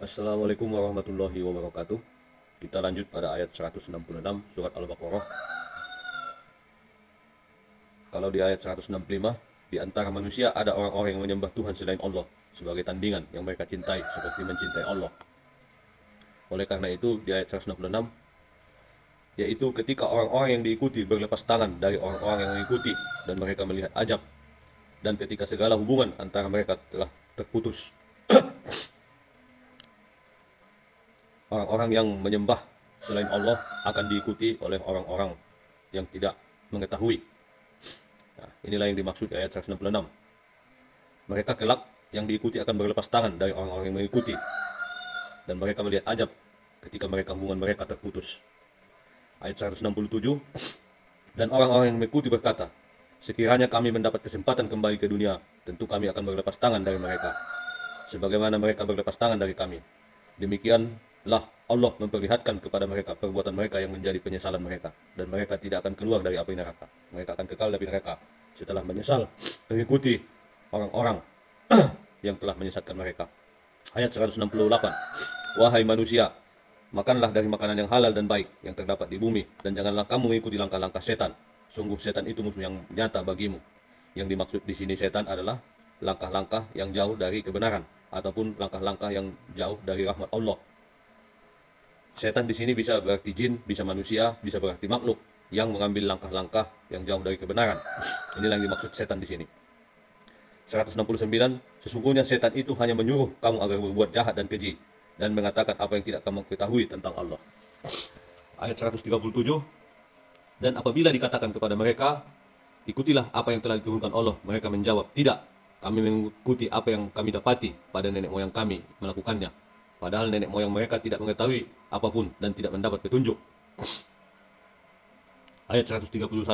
Assalamualaikum warahmatullahi wabarakatuh. Kita lanjut pada ayat 166 surat Al-Baqarah. Kalau di ayat 165, di antara manusia ada orang-orang yang menyembah Tuhan selain Allah sebagai tandingan yang mereka cintai seperti mencintai Allah. Oleh karena itu, di ayat 166, yaitu ketika orang-orang yang diikuti berlepas tangan dari orang-orang yang mengikuti dan mereka melihat ajab, dan ketika segala hubungan antara mereka telah terputus. Orang-orang yang menyembah selain Allah akan diikuti oleh orang-orang yang tidak mengetahui. Nah, inilah yang dimaksud ayat 166. Mereka kelak yang diikuti akan berlepas tangan dari orang-orang yang mengikuti, dan mereka melihat ajab ketika hubungan mereka terputus. Ayat 167, dan orang-orang yang mengikuti berkata, sekiranya kami mendapat kesempatan kembali ke dunia, tentu kami akan berlepas tangan dari mereka, sebagaimana mereka berlepas tangan dari kami. Demikianlah Allah memperlihatkan kepada mereka perbuatan mereka yang menjadi penyesalan mereka, dan mereka tidak akan keluar dari api neraka. Mereka akan kekal dari neraka setelah menyesal mengikuti orang-orang yang telah menyesatkan mereka. Ayat 168, wahai manusia, makanlah dari makanan yang halal dan baik yang terdapat di bumi, dan janganlah kamu mengikuti langkah-langkah setan. Sungguh setan itu musuh yang nyata bagimu. Yang dimaksud di sini setan adalah langkah-langkah yang jauh dari kebenaran, ataupun langkah-langkah yang jauh dari rahmat Allah. Setan di sini bisa berarti jin, bisa manusia, bisa berarti makhluk yang mengambil langkah-langkah yang jauh dari kebenaran. Inilah yang dimaksud setan di sini. 169, sesungguhnya setan itu hanya menyuruh kamu agar berbuat jahat dan keji, dan mengatakan apa yang tidak kamu ketahui tentang Allah. Ayat 137, dan apabila dikatakan kepada mereka, ikutilah apa yang telah diturunkan Allah, mereka menjawab, tidak, kami mengikuti apa yang kami dapati pada nenek moyang kami melakukannya. Padahal nenek moyang mereka tidak mengetahui apapun dan tidak mendapat petunjuk. Ayat 171,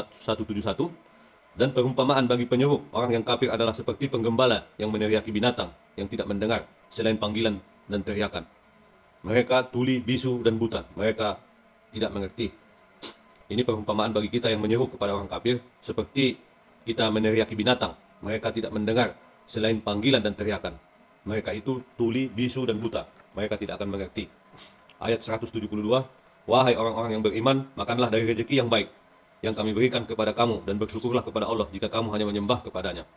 dan perumpamaan bagi penyuruh orang yang kafir adalah seperti penggembala yang meneriaki binatang yang tidak mendengar selain panggilan dan teriakan. Mereka tuli, bisu, dan buta. Mereka tidak mengerti. Ini perumpamaan bagi kita yang menyeru kepada orang kafir seperti kita meneriaki binatang. Mereka tidak mendengar selain panggilan dan teriakan. Mereka itu tuli, bisu, dan buta. Mereka tidak akan mengerti. Ayat 172, wahai orang-orang yang beriman, makanlah dari rezeki yang baik yang kami berikan kepada kamu, dan bersyukurlah kepada Allah jika kamu hanya menyembah kepadanya.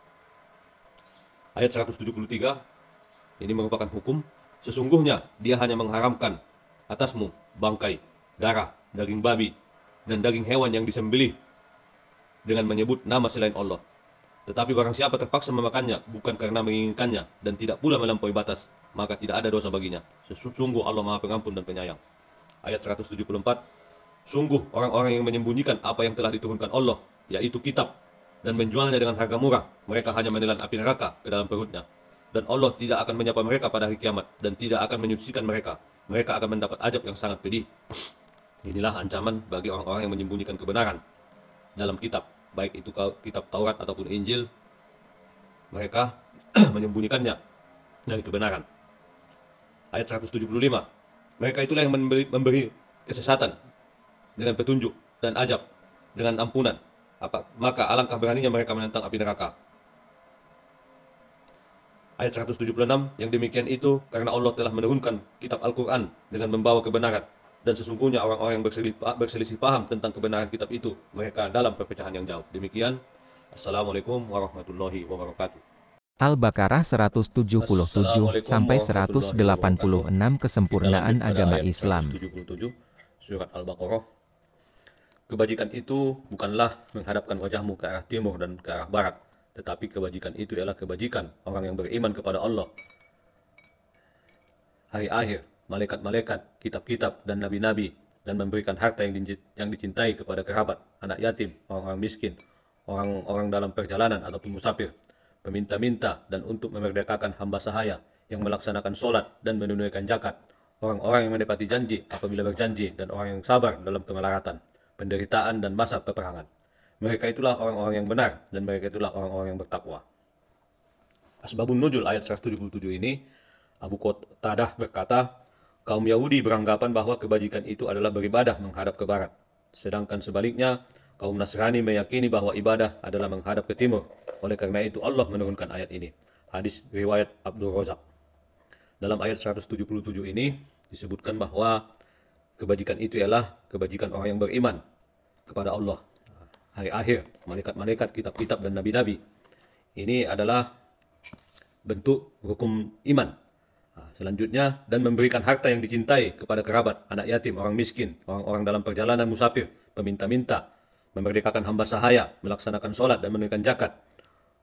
Ayat 173, ini merupakan hukum. Sesungguhnya dia hanya mengharamkan atasmu bangkai, darah, daging babi, dan daging hewan yang disembelih dengan menyebut nama selain Allah. Tetapi barang siapa terpaksa memakannya bukan karena menginginkannya dan tidak pula melampaui batas, maka tidak ada dosa baginya. Sesungguh Allah Maha Pengampun dan Penyayang. Ayat 174, sungguh orang-orang yang menyembunyikan apa yang telah diturunkan Allah, yaitu kitab, dan menjualnya dengan harga murah, mereka hanya menelan api neraka ke dalam perutnya. Dan Allah tidak akan menyapa mereka pada hari kiamat, dan tidak akan menyucikan mereka. Mereka akan mendapat azab yang sangat pedih. Inilah ancaman bagi orang-orang yang menyembunyikan kebenaran dalam kitab, baik itu kitab Taurat ataupun Injil. Mereka menyembunyikannya dari kebenaran. Ayat 175, mereka itulah yang memberi kesesatan dengan petunjuk dan ajab dengan ampunan. Maka alangkah beraninya mereka menentang api neraka. Ayat 176, yang demikian itu karena Allah telah menurunkan kitab Al-Quran dengan membawa kebenaran, dan sesungguhnya orang-orang yang berselisih paham tentang kebenaran kitab itu, mereka dalam perpecahan yang jauh. Demikian. Assalamualaikum warahmatullahi wabarakatuh. Al-Baqarah 177 sampai 186 Kesempurnaan Agama Islam. 177 surat Al-Baqarah. Kebajikan itu bukanlah menghadapkan wajahmu ke arah timur dan ke arah barat, tetapi kebajikan itu ialah kebajikan orang yang beriman kepada Allah, hari akhir, malaikat-malaikat, kitab-kitab, dan nabi-nabi, dan memberikan harta yang dicintai kepada kerabat, anak yatim, orang-orang miskin, orang-orang dalam perjalanan ataupun musafir, peminta-minta, dan untuk memerdekakan hamba sahaya yang melaksanakan sholat dan menunaikan zakat, orang-orang yang menepati janji apabila berjanji, dan orang yang sabar dalam kemelaratan, penderitaan, dan masa peperangan. Mereka itulah orang-orang yang benar, dan mereka itulah orang-orang yang bertakwa. Asbabun Nuzul ayat 177 ini, Abu Qatadah berkata, kaum Yahudi beranggapan bahwa kebajikan itu adalah beribadah menghadap ke barat. Sedangkan sebaliknya, kaum Nasrani meyakini bahwa ibadah adalah menghadap ke timur. Oleh karena itu Allah menurunkan ayat ini. Hadis riwayat Abdul Razak. dalam ayat 177 ini disebutkan bahwa kebajikan itu ialah kebajikan orang yang beriman kepada Allah, hari akhir, malaikat-malaikat, kitab-kitab, dan nabi-nabi. Ini adalah bentuk hukum iman. Selanjutnya, dan memberikan harta yang dicintai kepada kerabat, anak yatim, orang miskin, orang-orang dalam perjalanan musafir, peminta-minta, memerdekakan hamba sahaya, melaksanakan sholat dan menunaikan zakat,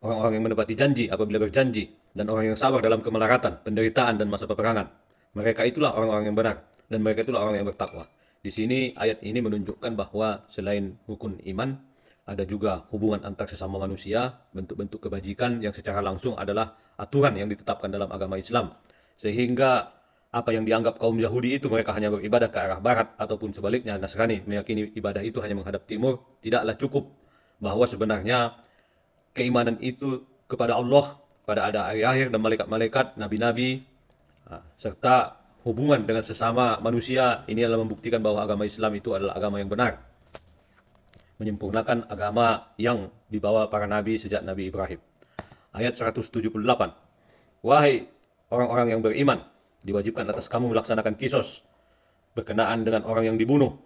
orang-orang yang menepati janji apabila berjanji, dan orang yang sabar dalam kemelaratan, penderitaan, dan masa peperangan. Mereka itulah orang-orang yang benar, dan mereka itulah orang yang bertakwa. Di sini ayat ini menunjukkan bahwa selain rukun iman, ada juga hubungan antar sesama manusia, bentuk-bentuk kebajikan yang secara langsung adalah aturan yang ditetapkan dalam agama Islam. Sehingga apa yang dianggap kaum Yahudi itu mereka hanya beribadah ke arah barat, ataupun sebaliknya Nasrani meyakini ibadah itu hanya menghadap timur, tidaklah cukup. Bahwa sebenarnya keimanan itu kepada Allah, pada ada hari akhir dan malaikat-malaikat, nabi-nabi, serta hubungan dengan sesama manusia, ini adalah membuktikan bahwa agama Islam itu adalah agama yang benar, menyempurnakan agama yang dibawa para nabi sejak Nabi Ibrahim. Ayat 178. Wahai orang-orang yang beriman, diwajibkan atas kamu melaksanakan kisos berkenaan dengan orang yang dibunuh,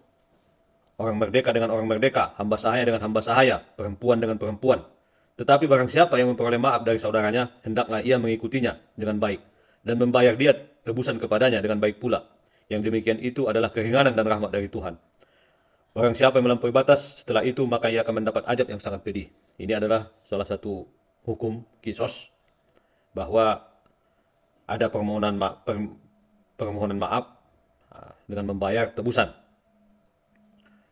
orang merdeka dengan orang merdeka, hamba sahaya dengan hamba sahaya, perempuan dengan perempuan. Tetapi barang siapa yang memperoleh maaf dari saudaranya, hendaklah ia mengikutinya dengan baik dan membayar dia tebusan kepadanya dengan baik pula. Yang demikian itu adalah keringanan dan rahmat dari Tuhan. Barang siapa yang melampaui batas setelah itu, maka ia akan mendapat ajab yang sangat pedih. Ini adalah salah satu hukum kisos, bahwa ada permohonan maaf dengan membayar tebusan.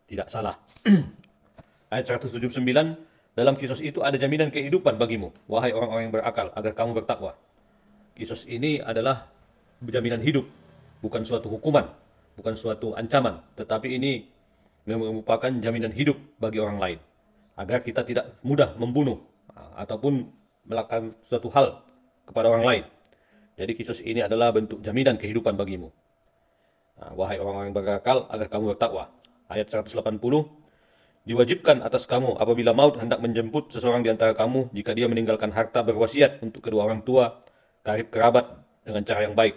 Tidak salah. Ayat 179, dalam kisos itu ada jaminan kehidupan bagimu, wahai orang-orang yang berakal, agar kamu bertakwa. Kisos ini adalah jaminan hidup, bukan suatu hukuman, bukan suatu ancaman, tetapi ini merupakan jaminan hidup bagi orang lain, agar kita tidak mudah membunuh ataupun melakukan suatu hal kepada orang lain. Jadi kisos ini adalah bentuk jaminan kehidupan bagimu, wahai orang-orang yang berakal, agar kamu bertakwa. Ayat 180, diwajibkan atas kamu apabila maut hendak menjemput seseorang di antara kamu, jika dia meninggalkan harta, berwasiat untuk kedua orang tua, karib kerabat dengan cara yang baik,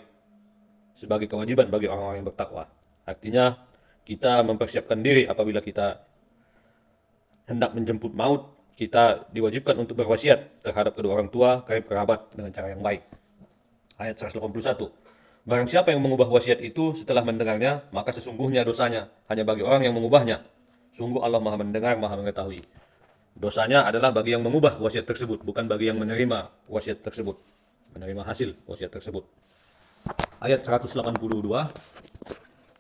sebagai kewajiban bagi orang-orang yang bertakwa. Artinya kita mempersiapkan diri apabila kita hendak menjemput maut, kita diwajibkan untuk berwasiat terhadap kedua orang tua, karib kerabat dengan cara yang baik. Ayat 181, barang siapa yang mengubah wasiat itu setelah mendengarnya, maka sesungguhnya dosanya hanya bagi orang yang mengubahnya. Sungguh Allah Maha mendengar, Maha mengetahui. Dosanya adalah bagi yang mengubah wasiat tersebut, bukan bagi yang menerima wasiat tersebut, menerima hasil wasiat tersebut. Ayat 182,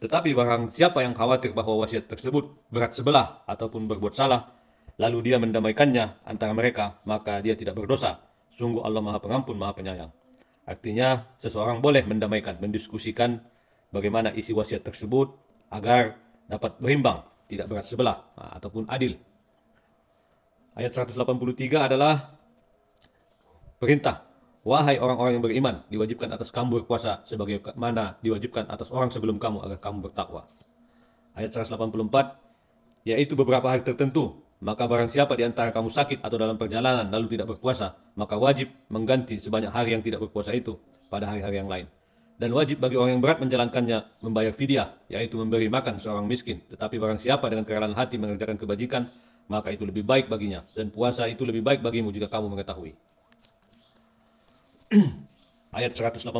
tetapi barang siapa yang khawatir bahwa wasiat tersebut berat sebelah ataupun berbuat salah, lalu dia mendamaikannya antara mereka, maka dia tidak berdosa. Sungguh Allah Maha Pengampun, Maha Penyayang. Artinya seseorang boleh mendamaikan, mendiskusikan bagaimana isi wasiat tersebut agar dapat berimbang, tidak berat sebelah ataupun adil. Ayat 183 adalah perintah, wahai orang-orang yang beriman, diwajibkan atas kamu berpuasa sebagaimana diwajibkan atas orang sebelum kamu, agar kamu bertakwa. Ayat 184, yaitu beberapa hari tertentu, maka barang siapa di antara kamu sakit atau dalam perjalanan lalu tidak berpuasa, maka wajib mengganti sebanyak hari yang tidak berpuasa itu pada hari-hari yang lain. Dan wajib bagi orang yang berat menjalankannya membayar fidyah, yaitu memberi makan seorang miskin. Tetapi barang siapa dengan kerelaan hati mengerjakan kebajikan, maka itu lebih baik baginya, dan puasa itu lebih baik bagimu jika kamu mengetahui. Ayat 185,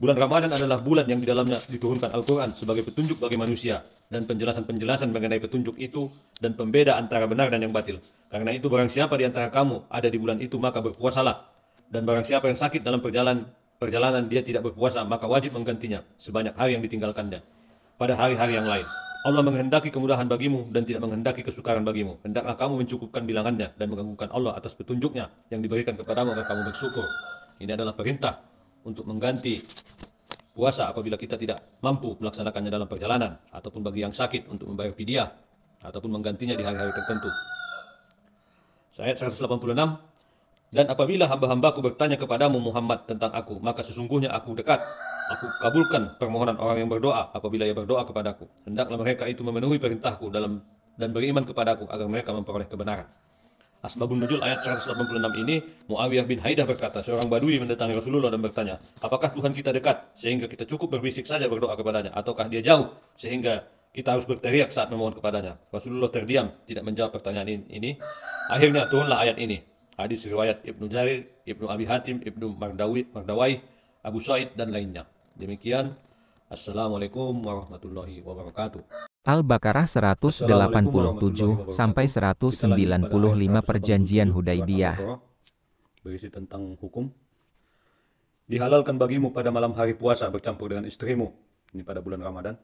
bulan Ramadan adalah bulan yang di dalamnya diturunkan Al-Quran sebagai petunjuk bagi manusia, dan penjelasan-penjelasan mengenai petunjuk itu, dan pembeda antara benar dan yang batil. Karena itu barang siapa di antara kamu ada di bulan itu, maka berpuasalah. Dan barang siapa yang sakit dalam perjalanan dia tidak berpuasa, maka wajib menggantinya sebanyak hari yang ditinggalkannya pada hari-hari yang lain. Allah menghendaki kemudahan bagimu dan tidak menghendaki kesukaran bagimu. Hendaklah kamu mencukupkan bilangannya dan menggantungkan Allah atas petunjuknya yang diberikan kepadamu agar kamu bersyukur. Ini adalah perintah untuk mengganti puasa apabila kita tidak mampu melaksanakannya dalam perjalanan, ataupun bagi yang sakit untuk membayar fidyah ataupun menggantinya di hari-hari tertentu. Ayat 186, dan apabila hamba-hambaku bertanya kepadamu Muhammad tentang aku, maka sesungguhnya aku dekat. Aku kabulkan permohonan orang yang berdoa apabila ia berdoa kepadaku. Hendaklah mereka itu memenuhi perintahku dan beriman kepadaku agar mereka memperoleh kebenaran. Asbabun nuzul ayat 186 ini, Muawiyah bin Haidah berkata, seorang badui mendatangi Rasulullah dan bertanya, apakah Tuhan kita dekat sehingga kita cukup berbisik saja berdoa kepadanya, ataukah dia jauh sehingga kita harus berteriak saat memohon kepadanya? Rasulullah terdiam, tidak menjawab pertanyaan ini. Akhirnya turunlah ayat ini. Hadis riwayat Ibnu Jarir, Ibnu Abi Hatim, Ibnu Mardawai, Abu Sa'id dan lainnya. Demikian. Assalamualaikum warahmatullahi wabarakatuh. Al-Baqarah 187 sampai 195 Perjanjian Hudaibiyah. Berisi tentang hukum. Dihalalkan bagimu pada malam hari puasa bercampur dengan istrimu. Ini pada bulan Ramadan.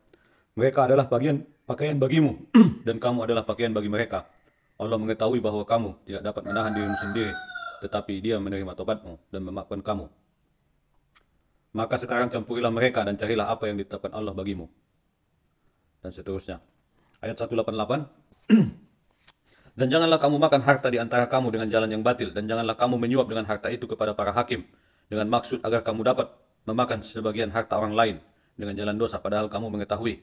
Mereka adalah pakaian bagimu dan kamu adalah pakaian bagi mereka. Allah mengetahui bahwa kamu tidak dapat menahan dirimu sendiri, tetapi Dia menerima tobatmu dan memaafkan kamu. Maka sekarang campurilah mereka dan carilah apa yang ditetapkan Allah bagimu. Dan seterusnya. Ayat 188. Dan janganlah kamu makan harta di antara kamu dengan jalan yang batil, dan janganlah kamu menyuap dengan harta itu kepada para hakim, dengan maksud agar kamu dapat memakan sebagian harta orang lain dengan jalan dosa, padahal kamu mengetahui.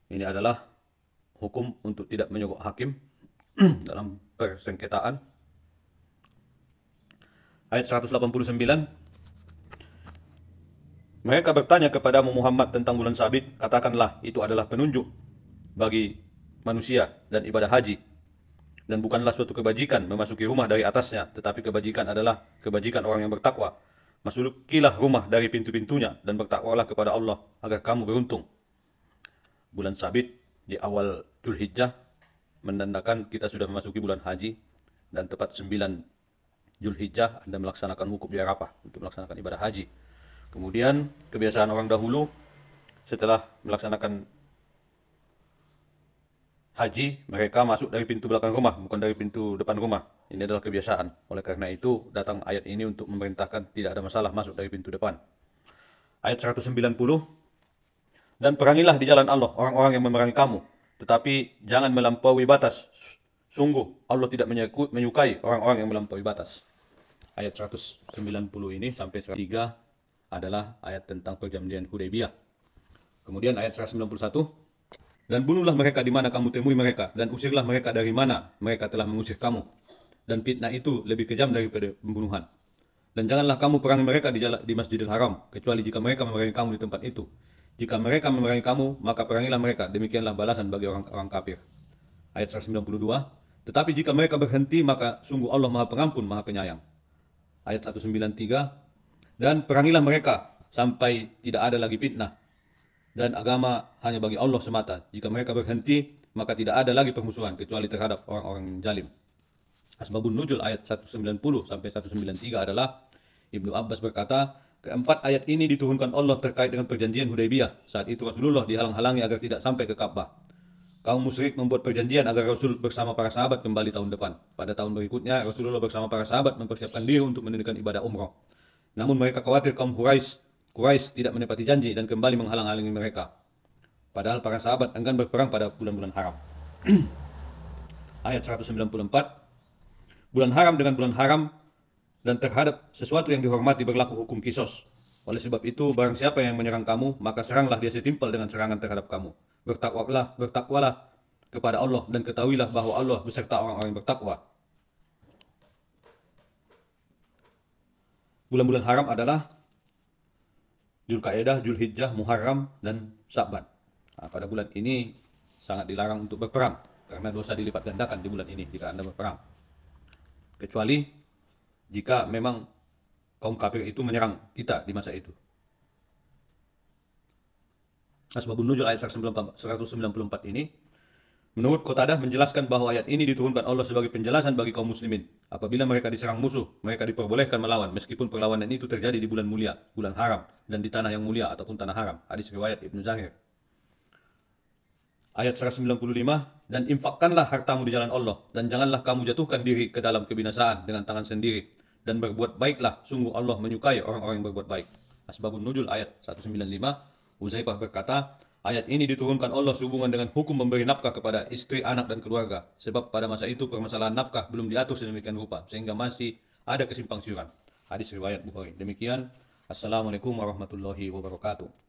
Ini adalah hukum untuk tidak menyogok hakim dalam persengketaan. Ayat 189. Mereka bertanya kepadamu Muhammad tentang bulan sabit, katakanlah itu adalah penunjuk bagi manusia dan ibadah haji. Dan bukanlah suatu kebajikan memasuki rumah dari atasnya, tetapi kebajikan adalah kebajikan orang yang bertakwa. Masukilah rumah dari pintu-pintunya dan bertakwalah kepada Allah agar kamu beruntung. Bulan sabit di awal Dzulhijjah menandakan kita sudah memasuki bulan haji, dan tepat 9 Dzulhijjah Anda melaksanakan wukuf di Arafah untuk melaksanakan ibadah haji. Kemudian kebiasaan orang dahulu setelah melaksanakan haji, mereka masuk dari pintu belakang rumah, bukan dari pintu depan rumah. Ini adalah kebiasaan. Oleh karena itu datang ayat ini untuk memerintahkan tidak ada masalah masuk dari pintu depan. Ayat 190. Dan perangilah di jalan Allah orang-orang yang memerangi kamu, tetapi jangan melampaui batas. Sungguh Allah tidak menyukai orang-orang yang melampaui batas. Ayat 190 ini sampai 3 adalah ayat tentang perjanjian Hudaibiyah. Kemudian ayat 191. Dan bunuhlah mereka di mana kamu temui mereka, dan usirlah mereka dari mana mereka telah mengusir kamu. Dan fitnah itu lebih kejam daripada pembunuhan. Dan janganlah kamu perangi mereka di Masjidil Haram, kecuali jika mereka memerangi kamu di tempat itu. Jika mereka memerangi kamu, maka perangilah mereka. Demikianlah balasan bagi orang kafir. Ayat 192. Tetapi jika mereka berhenti, maka sungguh Allah Maha Pengampun, Maha Penyayang. Ayat 193. Dan perangilah mereka sampai tidak ada lagi fitnah, dan agama hanya bagi Allah semata. Jika mereka berhenti, maka tidak ada lagi permusuhan kecuali terhadap orang-orang yang zalim. Asbabun nuzul ayat 190 sampai 193 adalah, Ibnu Abbas berkata, keempat ayat ini diturunkan Allah terkait dengan perjanjian Hudaibiyah. Saat itu Rasulullah dihalang-halangi agar tidak sampai ke Ka'bah. Kaum musyrik membuat perjanjian agar Rasul bersama para sahabat kembali tahun depan. Pada tahun berikutnya, Rasulullah bersama para sahabat mempersiapkan diri untuk mendirikan ibadah umrah. Namun mereka khawatir kaum Quraisy tidak menepati janji dan kembali menghalang-halangi mereka. Padahal para sahabat enggan berperang pada bulan-bulan haram. Ayat 194. Bulan haram dengan bulan haram, dan terhadap sesuatu yang dihormati berlaku hukum kisos. Oleh sebab itu, barang siapa yang menyerang kamu, maka seranglah dia setimpal dengan serangan terhadap kamu. Bertakwalah kepada Allah, dan ketahuilah bahwa Allah beserta orang-orang yang bertakwa. Bulan-bulan haram adalah Dzulqa'dah, Dzulhijjah, Muharram, dan Sya'ban. Pada bulan ini sangat dilarang untuk berperang, karena dosa dilipat gandakan di bulan ini jika Anda berperang. Kecuali jika memang kaum kafir itu menyerang kita di masa itu. Asbabun nuzul ayat 194 ini, menurut Qatadah menjelaskan bahwa ayat ini diturunkan Allah sebagai penjelasan bagi kaum muslimin. Apabila mereka diserang musuh, mereka diperbolehkan melawan meskipun perlawanan itu terjadi di bulan mulia, bulan haram, dan di tanah yang mulia ataupun tanah haram. Hadis riwayat Ibnu Jarir. Ayat 195, dan infakkanlah hartamu di jalan Allah, dan janganlah kamu jatuhkan diri ke dalam kebinasaan dengan tangan sendiri, dan berbuat baiklah, sungguh Allah menyukai orang-orang yang berbuat baik. Asbabun nuzul ayat 195, Uzaifah berkata, ayat ini diturunkan Allah sehubungan dengan hukum memberi nafkah kepada istri, anak, dan keluarga. Sebab pada masa itu permasalahan nafkah belum diatur sedemikian rupa, sehingga masih ada kesimpang siuran. Hadis riwayat Bukhari. Demikian. Assalamualaikum warahmatullahi wabarakatuh.